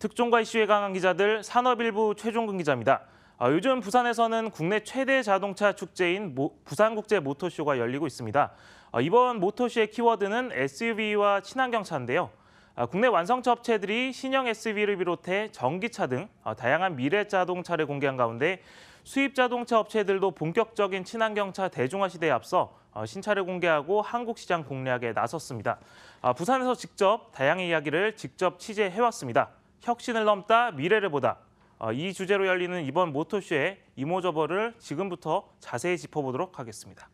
특종과 이슈에 강한 기자들 산업일부 최종근 기자입니다. 요즘 부산에서는 국내 최대 자동차 축제인 부산국제 모터쇼가 열리고 있습니다. 이번 모터쇼의 키워드는 SUV와 친환경차인데요. 국내 완성차 업체들이 신형 SUV를 비롯해 전기차 등 다양한 미래 자동차를 공개한 가운데 수입 자동차 업체들도 본격적인 친환경차 대중화 시대에 앞서 신차를 공개하고 한국 시장 공략에 나섰습니다. 부산에서 직접 다양한 이야기를 직접 취재해왔습니다. 혁신을 넘다 미래를 보다. 이 주제로 열리는 이번 모터쇼의 이모저버를 지금부터 자세히 짚어보도록 하겠습니다.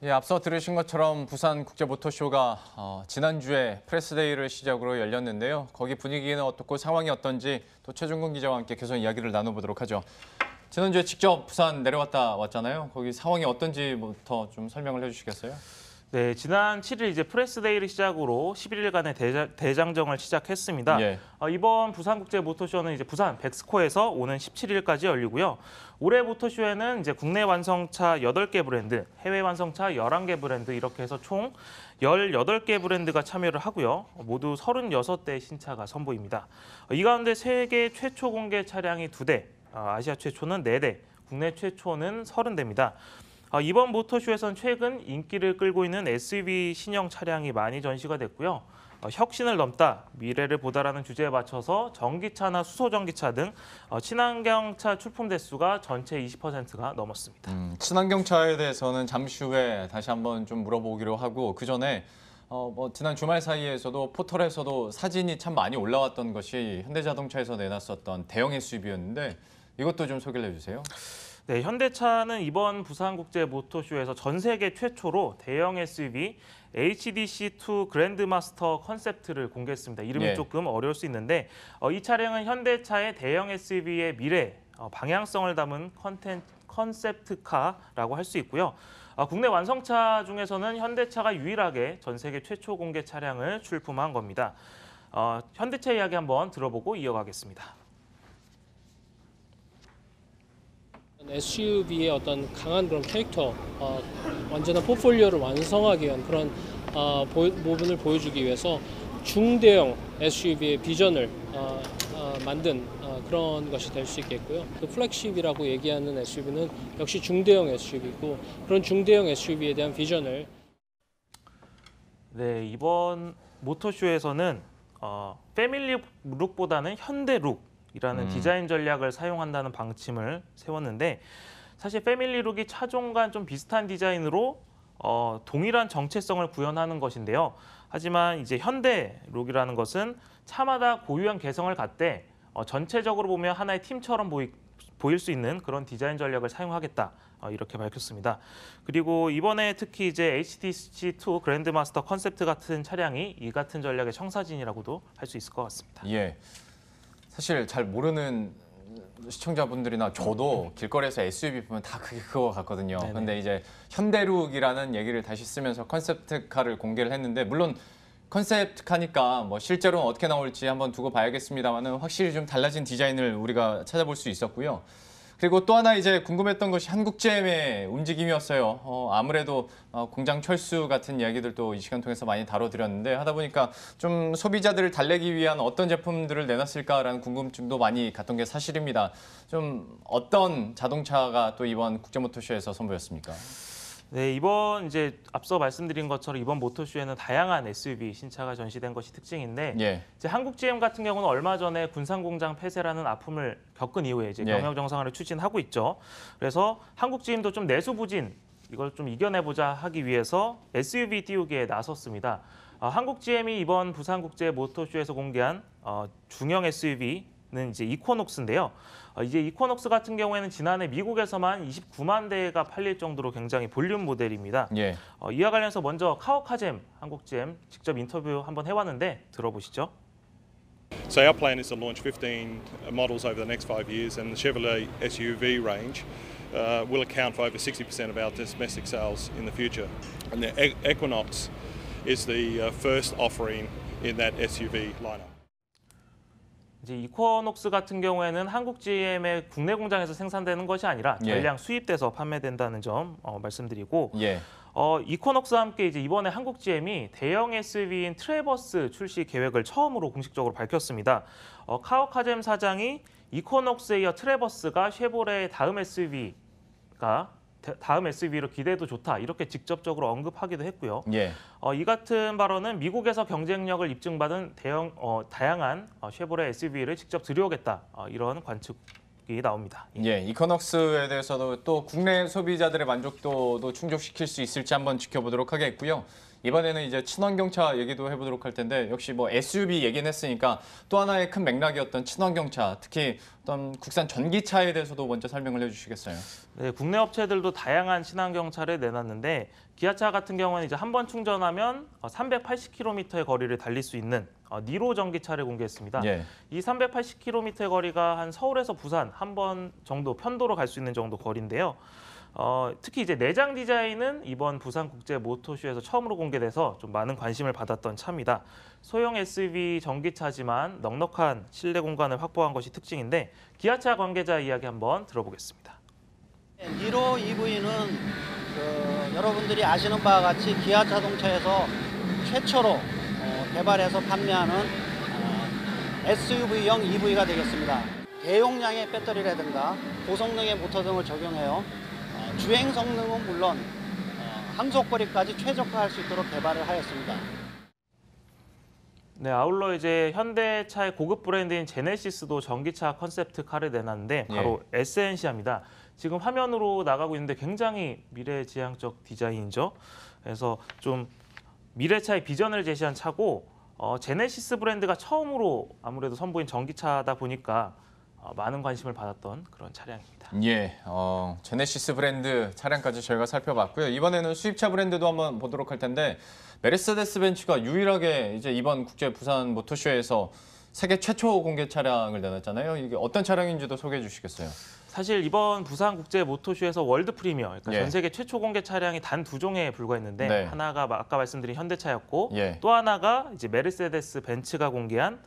예, 앞서 들으신 것처럼 부산 국제 모터쇼가 지난주에 프레스데이를 시작으로 열렸는데요. 거기 분위기는 어떻고 상황이 어떤지 또 최종근 기자와 함께 계속 이야기를 나눠보도록 하죠. 지난주에 직접 부산 내려갔다 왔잖아요. 거기 상황이 어떤지부터 좀 설명을 해주시겠어요? 네, 지난 7일 이제 프레스데이를 시작으로 11일간의 대장정을 시작했습니다. 예. 이번 부산국제 모터쇼는 이제 부산 백스코에서 오는 17일까지 열리고요. 올해 모터쇼에는 이제 국내 완성차 8개 브랜드, 해외 완성차 11개 브랜드 이렇게 해서 총 18개 브랜드가 참여를 하고요. 모두 36대의 신차가 선보입니다. 이 가운데 세계 최초 공개 차량이 2대, 아시아 최초는 4대, 국내 최초는 30대입니다. 이번 모터쇼에서는 최근 인기를 끌고 있는 SUV 신형 차량이 많이 전시가 됐고요. 혁신을 넘다 미래를 보다라는 주제에 맞춰서 전기차나 수소전기차 등 친환경차 출품 대수가 전체 20%가 넘었습니다. 친환경차에 대해서는 잠시 후에 다시 한번 좀 물어보기로 하고 그 전에 지난 주말 사이에서도 포털에서도 사진이 참 많이 올라왔던 것이 현대자동차에서 내놨었던 대형 SUV였는데 이것도 좀 소개를 해주세요. 네, 현대차는 이번 부산국제 모터쇼에서 전 세계 최초로 대형 SUV HDC2 그랜드마스터 컨셉트를 공개했습니다. 이름이 예. 조금 어려울 수 있는데 이 차량은 현대차의 대형 SUV의 미래, 방향성을 담은 컨셉트카라고 할 수 있고요. 국내 완성차 중에서는 현대차가 유일하게 전 세계 최초 공개 차량을 출품한 겁니다. 현대차 이야기 한번 들어보고 이어가겠습니다. SUV의 어떤 강한 그런 캐릭터, 완전한 포트폴리오를 완성하기 위한 그런 부분을 보여주기 위해서 중대형 SUV의 비전을 만든 그런 것이 될 수 있겠고요. 그 플렉십이라고 얘기하는 SUV는 역시 중대형 SUV고 그런 중대형 SUV에 대한 비전을 네, 이번 모터쇼에서는 패밀리 룩보다는 현대 룩이라는 디자인 전략을 사용한다는 방침을 세웠는데 사실 패밀리 룩이 차종과 좀 비슷한 디자인으로 동일한 정체성을 구현하는 것인데요. 하지만 이제 현대 룩이라는 것은 차마다 고유한 개성을 갖되 전체적으로 보면 하나의 팀처럼 보일 수 있는 그런 디자인 전략을 사용하겠다. 이렇게 밝혔습니다. 그리고 이번에 특히 이제 HDC2 그랜드마스터 컨셉트 같은 차량이 이 같은 전략의 청사진이라고도 할 수 있을 것 같습니다. 예. 사실 잘 모르는 시청자분들이나 저도 길거리에서 SUV 보면 다 그거 같거든요. 그런데 이제 현대룩이라는 얘기를 다시 쓰면서 컨셉트카를 공개를 했는데 물론 컨셉트카니까 뭐 실제로는 어떻게 나올지 한번 두고 봐야겠습니다만은 확실히 좀 달라진 디자인을 우리가 찾아볼 수 있었고요. 그리고 또 하나 이제 궁금했던 것이 한국GM의 움직임이었어요. 아무래도 공장 철수 같은 이야기들도 이 시간 통해서 많이 다뤄드렸는데 하다 보니까 좀 소비자들을 달래기 위한 어떤 제품들을 내놨을까라는 궁금증도 많이 갔던 게 사실입니다. 좀 어떤 자동차가 또 이번 국제모터쇼에서 선보였습니까? 네, 이번 이제 앞서 말씀드린 것처럼 이번 모터쇼에는 다양한 SUV 신차가 전시된 것이 특징인데 예. 이제 한국 GM 같은 경우는 얼마 전에 군산 공장 폐쇄라는 아픔을 겪은 이후에 이제 경영 정상화를 추진하고 있죠. 그래서 한국 GM도 좀 내수부진 이걸 좀 이겨내보자 하기 위해서 SUV 띄우기에 나섰습니다. 한국 GM이 이번 부산 국제 모터쇼에서 공개한 중형 SUV는 이제 이코녹스인데요. 이제 이코녹스 같은 경우에는 지난해 미국에서만 29만 대가 팔릴 정도로 굉장히 볼륨 모델입니다. 예. 이와 관련해서 먼저 카오카잼 한국 GM 직접 인터뷰 한번 해왔는데 들어보시죠. So our plan is to launch 15 models over the next 5 years, and the Chevrolet SUV range will account for over 60% of our domestic sales in the future. And the Equinox is the first offering in that SUV lineup. 이제 이코녹스 같은 경우에는 한국 GM의 국내 공장에서 생산되는 것이 아니라 전량 수입돼서 판매된다는 점 말씀드리고 이코녹스와 함께 이제 이번에 한국 GM이 대형 SUV인 트래버스 출시 계획을 처음으로 공식적으로 밝혔습니다. 카오카잼 사장이 이코녹스에 이어 트래버스가 쉐보레의 다음 SUV로 기대도 좋다 이렇게 직접적으로 언급하기도 했고요. 이 같은 발언은 미국에서 경쟁력을 입증받은 다양한 쉐보레 SUV를 직접 들여오겠다 이런 관측이 나옵니다. 이코녹스에 대해서도 또 국내 소비자들의 만족도도 충족시킬 수 있을지 한번 지켜보도록 하겠고요. 이번에는 이제 친환경차 얘기도 해보도록 할 텐데 역시 뭐 SUV 얘기는 했으니까 또 하나의 큰 맥락이었던 친환경차, 특히 어떤 국산 전기차에 대해서도 먼저 설명을 해주시겠어요? 네, 국내 업체들도 다양한 친환경차를 내놨는데 기아차 같은 경우는 이제 한 번 충전하면 380km의 거리를 달릴 수 있는 니로 전기차를 공개했습니다. 이 380km의 거리가 한 서울에서 부산 한 번 정도 편도로 갈 수 있는 정도 거리인데요. 특히 이제 내장 디자인은 이번 부산 국제 모터쇼에서 처음으로 공개돼서 좀 많은 관심을 받았던 차입니다. 소형 SUV 전기차지만 넉넉한 실내 공간을 확보한 것이 특징인데 기아차 관계자 이야기 한번 들어보겠습니다. 니로 EV는 여러분들이 아시는 바와 같이 기아 자동차에서 최초로 개발해서 판매하는 SUV형 EV가 되겠습니다. 대용량의 배터리라든가 고성능의 모터 등을 적용해요. 주행 성능은 물론 항속거리까지 최적화할 수 있도록 개발을 하였습니다. 네, 아울러 이제 현대차의 고급 브랜드인 제네시스도 전기차 컨셉트카를 내놨는데 바로 에센시아입니다. 지금 화면으로 나가고 있는데 굉장히 미래지향적 디자인이죠. 그래서 좀 미래차의 비전을 제시한 차고 제네시스 브랜드가 처음으로 아무래도 선보인 전기차다 보니까 많은 관심을 받았던 그런 차량입니다. 제네시스 브랜드 차량까지 저희가 살펴봤고요. 이번에는 수입차 브랜드도 한번 보도록 할 텐데 메르세데스 벤츠가 유일하게 이제 이번 국제 부산 모터쇼에서 세계 최초 공개 차량을 내놨잖아요. 이게 어떤 차량인지도 소개해 주시겠어요? 사실 이번 부산 국제 모터쇼에서 월드 프리미어, 그러니까 전 세계 최초 공개 차량이 단 2종에 불과했는데 하나가 아까 말씀드린 현대차였고 또 하나가 이제 메르세데스 벤츠가 공개한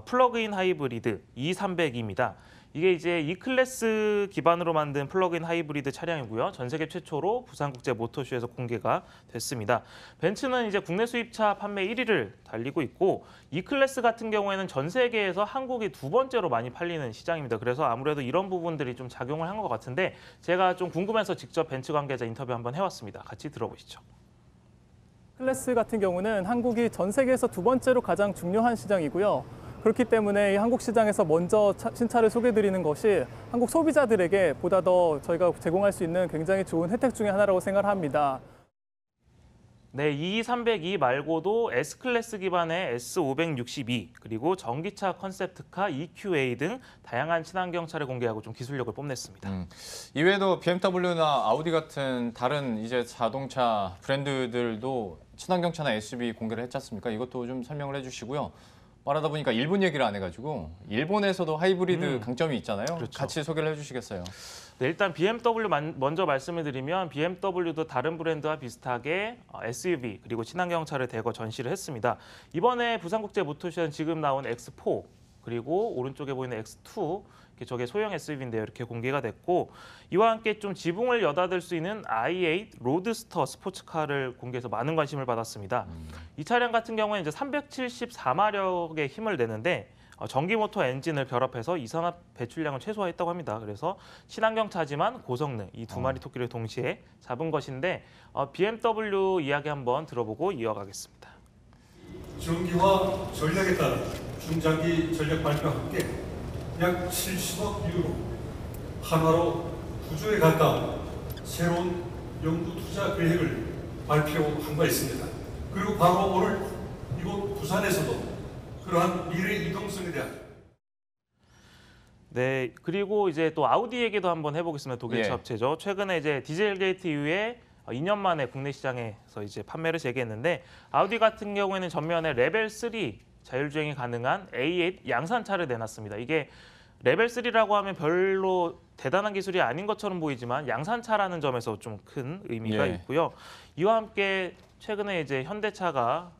플러그인 하이브리드 E300입니다. 이게 이제 E클래스 기반으로 만든 플러그인 하이브리드 차량이고요. 전 세계 최초로 부산국제 모터쇼에서 공개가 됐습니다. 벤츠는 이제 국내 수입차 판매 1위를 달리고 있고 E클래스 같은 경우에는 전 세계에서 한국이 2번째로 많이 팔리는 시장입니다. 그래서 아무래도 이런 부분들이 좀 작용을 한 것 같은데 제가 좀 궁금해서 직접 벤츠 관계자 인터뷰 한번 해왔습니다. 같이 들어보시죠. 클래스 같은 경우는 한국이 전 세계에서 2번째로 가장 중요한 시장이고요. 그렇기 때문에 이 한국 시장에서 먼저 신차를 소개해드리는 것이 한국 소비자들에게 보다 더 저희가 제공할 수 있는 굉장히 좋은 혜택 중에 하나라고 생각합니다. 네, E302 말고도 S클래스 기반의 S562 그리고 전기차 컨셉트카 EQA 등 다양한 친환경차를 공개하고 좀 기술력을 뽐냈습니다. 이외에도 BMW나 아우디 같은 다른 이제 자동차 브랜드들도 친환경차나 SUV 공개를 했지 않습니까? 이것도 좀 설명을 해주시고요. 말하다 보니까 일본 얘기를 안 해가지고 일본에서도 하이브리드 강점이 있잖아요. 그렇죠. 같이 소개를 해주시겠어요? 네, 일단 BMW 먼저 말씀을 드리면 BMW도 다른 브랜드와 비슷하게 SUV 그리고 친환경차를 대거 전시를 했습니다. 이번에 부산국제 모터쇼는 지금 나온 X4 그리고 오른쪽에 보이는 X2 저게 소형 SUV인데요. 이렇게 공개가 됐고 이와 함께 좀 지붕을 여닫을 수 있는 i8 로드스터 스포츠카를 공개해서 많은 관심을 받았습니다. 이 차량 같은 경우에 이제 374마력의 힘을 내는데 전기 모터 엔진을 결합해서 이산화 배출량을 최소화했다고 합니다. 그래서 친환경차지만 고성능 이 두 마리 토끼를 동시에 잡은 것인데 BMW 이야기 한번 들어보고 이어가겠습니다. 전기와 전략에 따라 중장기 전략 발표와 함께 약 70억 유로, 한화로 9조에 가까운 새로운 연구 투자 계획을 발표한 바 있습니다. 그리고 바로 오늘 이곳 부산에서도 그러한 미래 이동성에 대한 네, 그리고 이제 또 아우디 얘기도 한번 해보겠습니다. 독일차 업체죠. 최근에 이제 디젤 게이트 이후에 2년 만에 국내 시장에서 이제 판매를 재개했는데 아우디 같은 경우에는 전면에 레벨 3 자율주행이 가능한 A8 양산차를 내놨습니다. 이게 레벨 3라고 하면 별로 대단한 기술이 아닌 것처럼 보이지만 양산차라는 점에서 좀 큰 의미가 예. 있고요. 이와 함께 최근에 이제 현대차가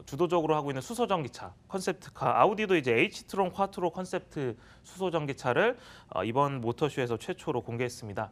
주도적으로 하고 있는 수소 전기차 컨셉트카, 아우디도 이제 H트론 콰트로 컨셉트 수소 전기차를 이번 모터쇼에서 최초로 공개했습니다.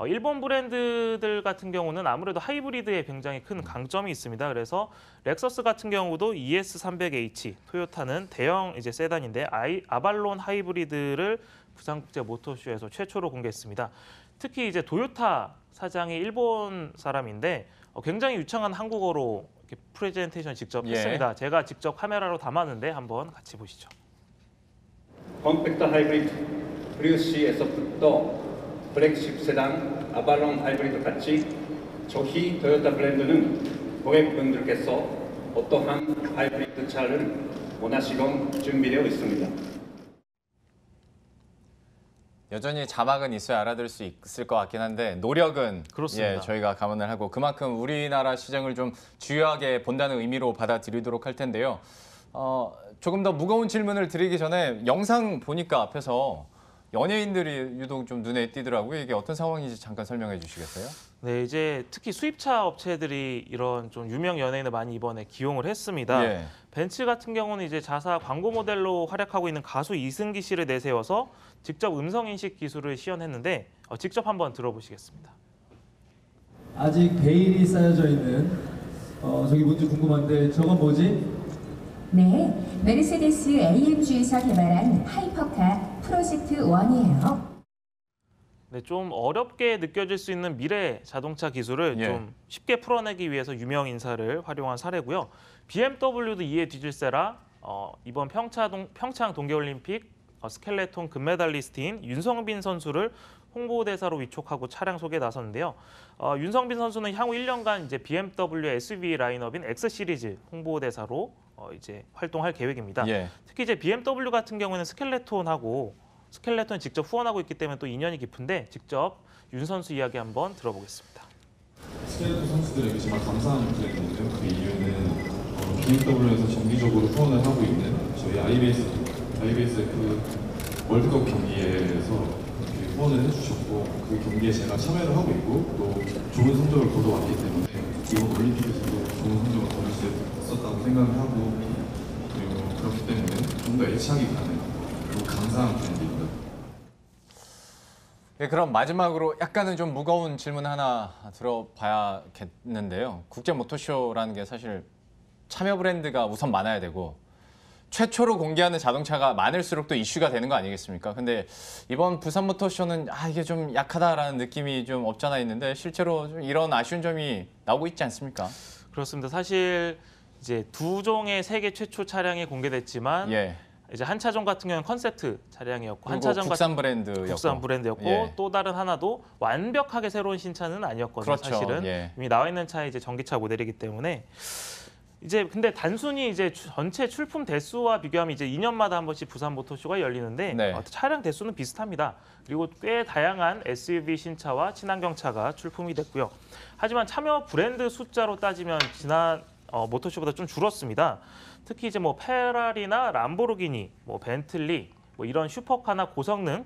일본 브랜드들 같은 경우는 아무래도 하이브리드에 굉장히 큰 강점이 있습니다. 그래서 렉서스 같은 경우도 ES300H, 토요타는 대형 이제 세단인데 아발론 하이브리드를 부산국제 모터쇼에서 최초로 공개했습니다. 특히 이제 도요타 사장이 일본 사람인데 굉장히 유창한 한국어로 이렇게 프레젠테이션 직접 했습니다. 제가 직접 카메라로 담았는데 한번 같이 보시죠. 컴팩트 하이브리드 프리우스에서부터 플래그십 세단 아발론 하이브리드 같이 저희 토요타 브랜드는 고객분들께서 어떠한 하이브리드 차를 원하시건 준비되어 있습니다. 여전히 자막은 있어야 알아들을 수 있을 것 같긴 한데 노력은 그렇습니다. 저희가 감안을 하고 그만큼 우리나라 시장을 좀 주요하게 본다는 의미로 받아들이도록 할 텐데요. 조금 더 무거운 질문을 드리기 전에 영상 보니까 앞에서 연예인들이 유독 좀 눈에 띄더라고요. 이게 어떤 상황인지 잠깐 설명해 주시겠어요? 네, 이제 특히 수입차 업체들이 이런 좀 유명 연예인을 많이 이번에 기용을 했습니다. 예. 벤츠 같은 경우는 이제 자사 광고 모델로 활약하고 있는 가수 이승기 씨를 내세워서 직접 음성 인식 기술을 시연했는데 직접 한번 들어보시겠습니다. 아직 베일이 쌓여져 있는 저기 뭔지 궁금한데 저건 뭐지? 네, 메르세데스 AMG에서 개발한 하이퍼카 프로젝트 1이에요. 네, 좀 어렵게 느껴질 수 있는 미래 자동차 기술을 좀 쉽게 풀어내기 위해서 유명 인사를 활용한 사례고요. BMW도 이에 뒤질세라 이번 평창 동계올림픽 스켈레톤 금메달리스트인 윤성빈 선수를 홍보대사로 위촉하고 차량 소개에 나섰는데요. 윤성빈 선수는 향후 1년간 이제 BMW SUV 라인업인 X 시리즈 홍보대사로 이제 활동할 계획입니다. 특히 이제 BMW 같은 경우에는 스켈레톤 직접 후원하고 있기 때문에 또 인연이 깊은데 직접 윤 선수 이야기 한번 들어보겠습니다. 스켈레톤 선수들에게 정말 감사한 분들인데요. 그 이유는 BMW에서 정기적으로 후원을 하고 있는 저희 IBS 그 월드컵 경기에서 후원을 해주셨고 그 경기에 제가 참여를 하고 있고 또 좋은 성적을 거둬왔기 때문에 이번 올림픽에서도 좋은 성적을 거둘 수 있었다고 생각을 하고 그리고 그렇기 때문에 좀 더 애착이 가는 그리고 감사한 분입니다. 네, 그럼 마지막으로 약간은 좀 무거운 질문 하나 들어봐야겠는데요. 국제 모터쇼라는 게 사실 참여 브랜드가 우선 많아야 되고 최초로 공개하는 자동차가 많을수록 또 이슈가 되는 거 아니겠습니까? 근데 이번 부산 모터쇼는 이게 좀 약하다라는 느낌이 좀 없잖아 있는데 실제로 좀 이런 아쉬운 점이 나오고 있지 않습니까? 그렇습니다. 사실 이제 두 종의 세계 최초 차량이 공개됐지만 이제 한 차종 같은 경우는 컨셉트 차량이었고 한 차종 국산 브랜드였고 또 다른 하나도 완벽하게 새로운 신차는 아니었거든요. 사실은 이미 나와 있는 차의 이제 전기차 모델이기 때문에 이제 근데 단순히 이제 전체 출품 대수와 비교하면 이제 2년마다 한 번씩 부산 모터쇼가 열리는데 차량 대수는 비슷합니다. 그리고 꽤 다양한 SUV 신차와 친환경차가 출품이 됐고요. 하지만 참여 브랜드 숫자로 따지면 지난 모터쇼보다 좀 줄었습니다. 특히 이제 뭐 페라리나 람보르기니, 뭐 벤틀리, 뭐 이런 슈퍼카나 고성능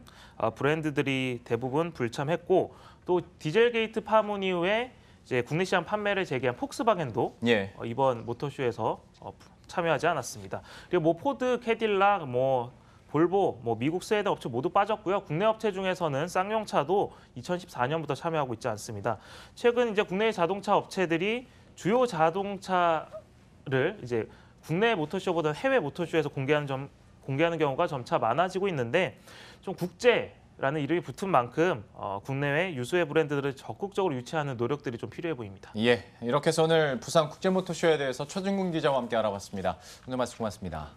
브랜드들이 대부분 불참했고 또 디젤 게이트 파문 이후에 이제 국내 시장 판매를 재개한 폭스바겐도 이번 모터쇼에서 참여하지 않았습니다. 그리고 뭐 포드, 캐딜락, 뭐 볼보, 뭐 미국 스웨덴 업체 모두 빠졌고요. 국내 업체 중에서는 쌍용차도 2014년부터 참여하고 있지 않습니다. 최근 이제 국내 자동차 업체들이 주요 자동차를 이제 국내 모터쇼보다 해외 모터쇼에서 공개하는 경우가 점차 많아지고 있는데 좀 국제라는 이름이 붙은 만큼 국내외 유수의 브랜드들을 적극적으로 유치하는 노력들이 좀 필요해 보입니다. 이렇게 해서 오늘 부산 국제모터쇼에 대해서 최준근 기자와 함께 알아봤습니다. 오늘 말씀 고맙습니다.